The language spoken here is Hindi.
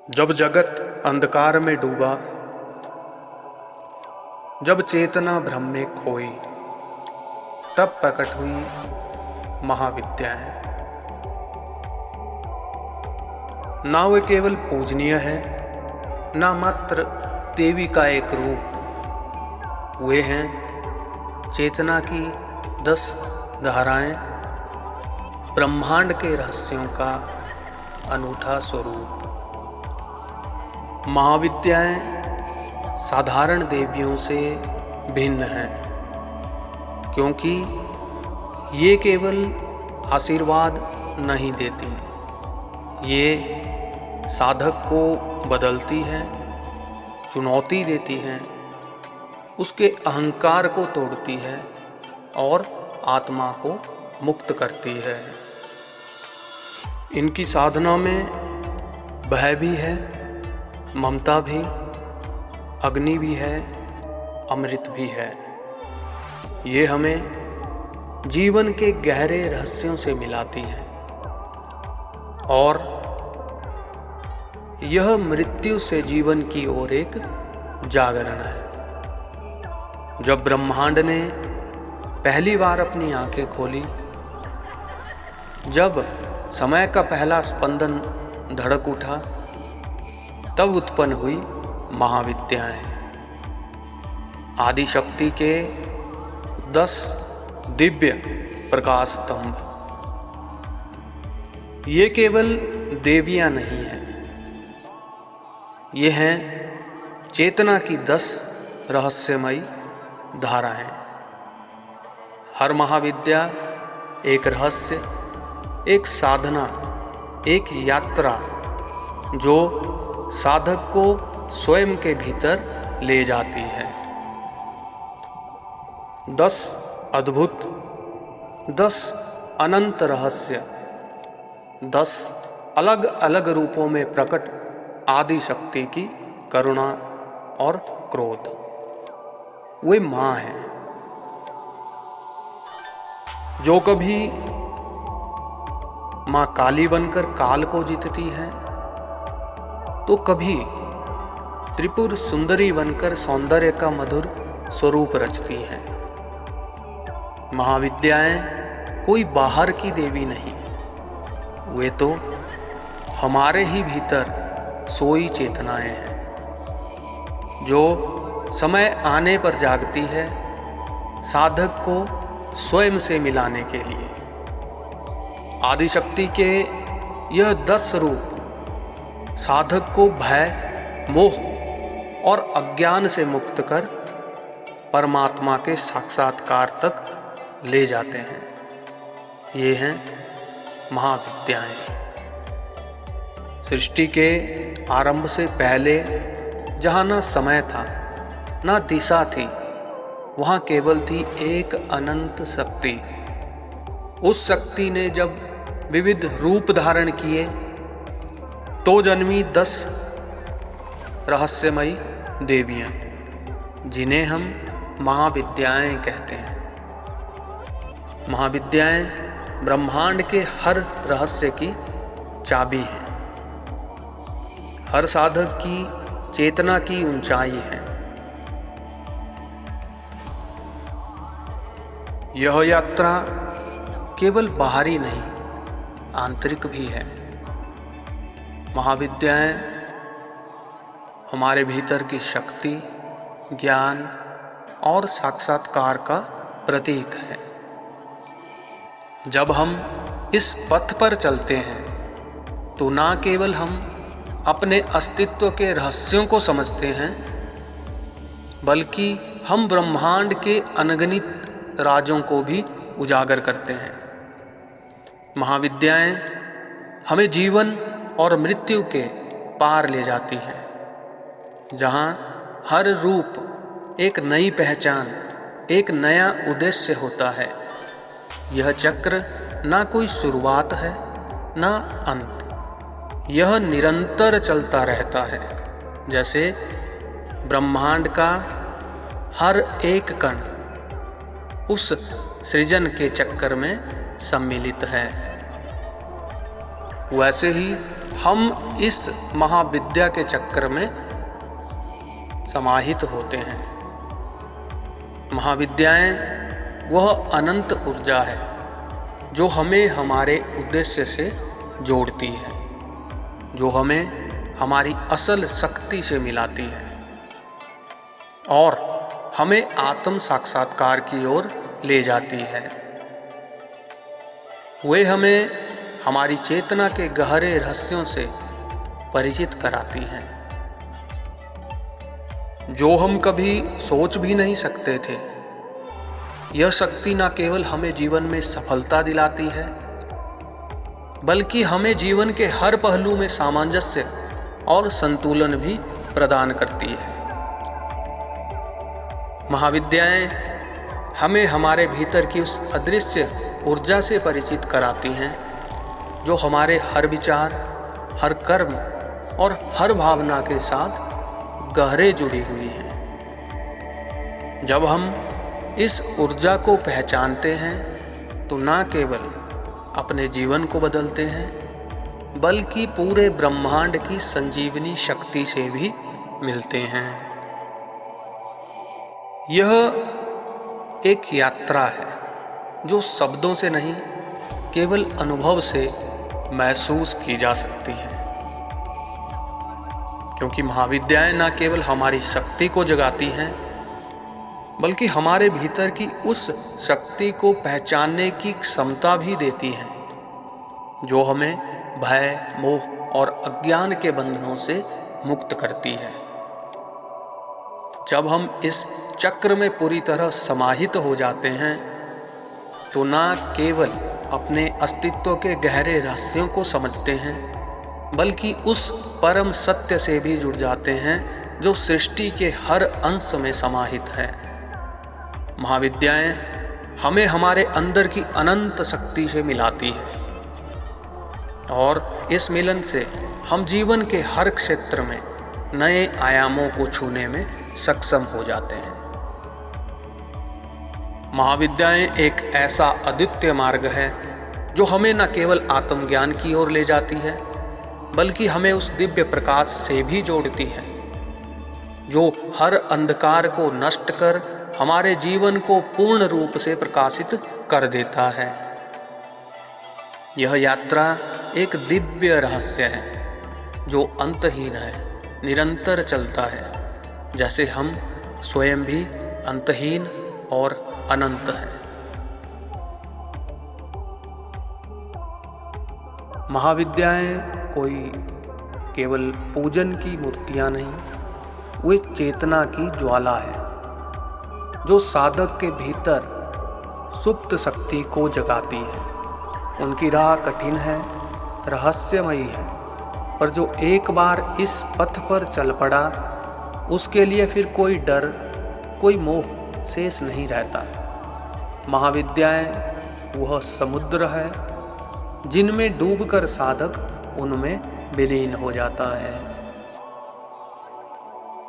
जब जगत अंधकार में डूबा, जब चेतना भ्रम में खोई, तब प्रकट हुई महाविद्याएं। ना वे केवल पूजनीय है, ना मात्र देवी का एक रूप। वे हैं चेतना की 10 धाराएं, ब्रह्मांड के रहस्यों का अनूठा स्वरूप। महाविद्याएं साधारण देवियों से भिन्न हैं, क्योंकि ये केवल आशीर्वाद नहीं देती, ये साधक को बदलती हैं, चुनौती देती हैं, उसके अहंकार को तोड़ती है और आत्मा को मुक्त करती है। इनकी साधना में भय भी है, ममता भी, अग्नि भी है, अमृत भी है। ये हमें जीवन के गहरे रहस्यों से मिलाती है और यह मृत्यु से जीवन की ओर एक जागरण है। जब ब्रह्मांड ने पहली बार अपनी आंखें खोली, जब समय का पहला स्पंदन धड़क उठा, तब उत्पन्न हुई महाविद्याएं। आदिशक्ति के 10 दिव्य प्रकाश स्तंभ। ये केवल देवियां नहीं हैं, ये हैं चेतना की 10 रहस्यमयी धाराएं। हर महाविद्या एक रहस्य, एक साधना, एक यात्रा जो साधक को स्वयं के भीतर ले जाती है। 10 अद्भुत, 10 अनंत रहस्य, 10 अलग अलग रूपों में प्रकट आदि शक्ति की करुणा और क्रोध। वे मां हैं जो कभी मां काली बनकर काल को जीतती है, तो कभी त्रिपुर सुंदरी बनकर सौंदर्य का मधुर स्वरूप रचती है। महाविद्याएं कोई बाहर की देवी नहीं, वे तो हमारे ही भीतर सोई चेतनाएं हैं, जो समय आने पर जागती है, साधक को स्वयं से मिलाने के लिए। आदिशक्ति के यह 10 रूप साधक को भय, मोह और अज्ञान से मुक्त कर परमात्मा के साक्षात्कार तक ले जाते हैं। ये हैं महाविद्याएं। सृष्टि के आरंभ से पहले जहाँ न समय था, न दिशा थी, वहाँ केवल थी एक अनंत शक्ति। उस शक्ति ने जब विविध रूप धारण किए, तो जन्मी 10 रहस्यमयी देवियां, जिन्हें हम महाविद्याएं कहते हैं। महाविद्याएं ब्रह्मांड के हर रहस्य की चाबी हैं, हर साधक की चेतना की ऊंचाई है। यह यात्रा केवल बाहरी नहीं, आंतरिक भी है। महाविद्याएं हमारे भीतर की शक्ति, ज्ञान और साक्षात्कार का प्रतीक है। जब हम इस पथ पर चलते हैं, तो ना केवल हम अपने अस्तित्व के रहस्यों को समझते हैं, बल्कि हम ब्रह्मांड के अनगिनत राजों को भी उजागर करते हैं। महाविद्याएं हमें जीवन और मृत्यु के पार ले जाती है, जहाँ हर रूप एक नई पहचान, एक नया उद्देश्य होता है। यह चक्र ना कोई शुरुआत है, ना अंत। यह निरंतर चलता रहता है, जैसे ब्रह्मांड का हर एक कण उस सृजन के चक्कर में सम्मिलित है। वैसे ही हम इस महाविद्या के चक्र में समाहित होते हैं। महाविद्याएं वह अनंत ऊर्जा है जो हमें हमारे उद्देश्य से जोड़ती है, जो हमें हमारी असल शक्ति से मिलाती है और हमें आत्म साक्षात्कार की ओर ले जाती है। वे हमें हमारी चेतना के गहरे रहस्यों से परिचित कराती हैं, जो हम कभी सोच भी नहीं सकते थे। यह शक्ति न केवल हमें जीवन में सफलता दिलाती है, बल्कि हमें जीवन के हर पहलू में सामंजस्य और संतुलन भी प्रदान करती है। महाविद्याएं हमें हमारे भीतर की उस अदृश्य ऊर्जा से परिचित कराती हैं जो हमारे हर विचार, हर कर्म और हर भावना के साथ गहरे जुड़ी हुई है। जब हम इस ऊर्जा को पहचानते हैं तो न केवल अपने जीवन को बदलते हैं, बल्कि पूरे ब्रह्मांड की संजीवनी शक्ति से भी मिलते हैं। यह एक यात्रा है जो शब्दों से नहीं, केवल अनुभव से महसूस की जा सकती है, क्योंकि महाविद्याएं न केवल हमारी शक्ति को जगाती हैं, बल्कि हमारे भीतर की उस शक्ति को पहचानने की क्षमता भी देती हैं, जो हमें भय, मोह और अज्ञान के बंधनों से मुक्त करती है। जब हम इस चक्र में पूरी तरह समाहित हो जाते हैं तो न केवल अपने अस्तित्व के गहरे रहस्यों को समझते हैं, बल्कि उस परम सत्य से भी जुड़ जाते हैं जो सृष्टि के हर अंश में समाहित है। महाविद्याएं हमें हमारे अंदर की अनंत शक्ति से मिलाती है और इस मिलन से हम जीवन के हर क्षेत्र में नए आयामों को छूने में सक्षम हो जाते हैं। महाविद्याएं एक ऐसा अद्वितीय मार्ग है जो हमें न केवल आत्मज्ञान की ओर ले जाती है, बल्कि हमें उस दिव्य प्रकाश से भी जोड़ती है जो हर अंधकार को नष्ट कर हमारे जीवन को पूर्ण रूप से प्रकाशित कर देता है। यह यात्रा एक दिव्य रहस्य है जो अंतहीन है, निरंतर चलता है, जैसे हम स्वयं भी अंतहीन और अनंत है। महाविद्याएं कोई केवल पूजन की मूर्तियां नहीं, वे चेतना की ज्वाला है जो साधक के भीतर सुप्त शक्ति को जगाती है। उनकी राह कठिन है, रहस्यमयी है, पर जो एक बार इस पथ पर चल पड़ा उसके लिए फिर कोई डर, कोई मोह शेष नहीं रहता। महाविद्याएं वह समुद्र है जिनमें डूबकर साधक उनमें विलीन हो जाता है।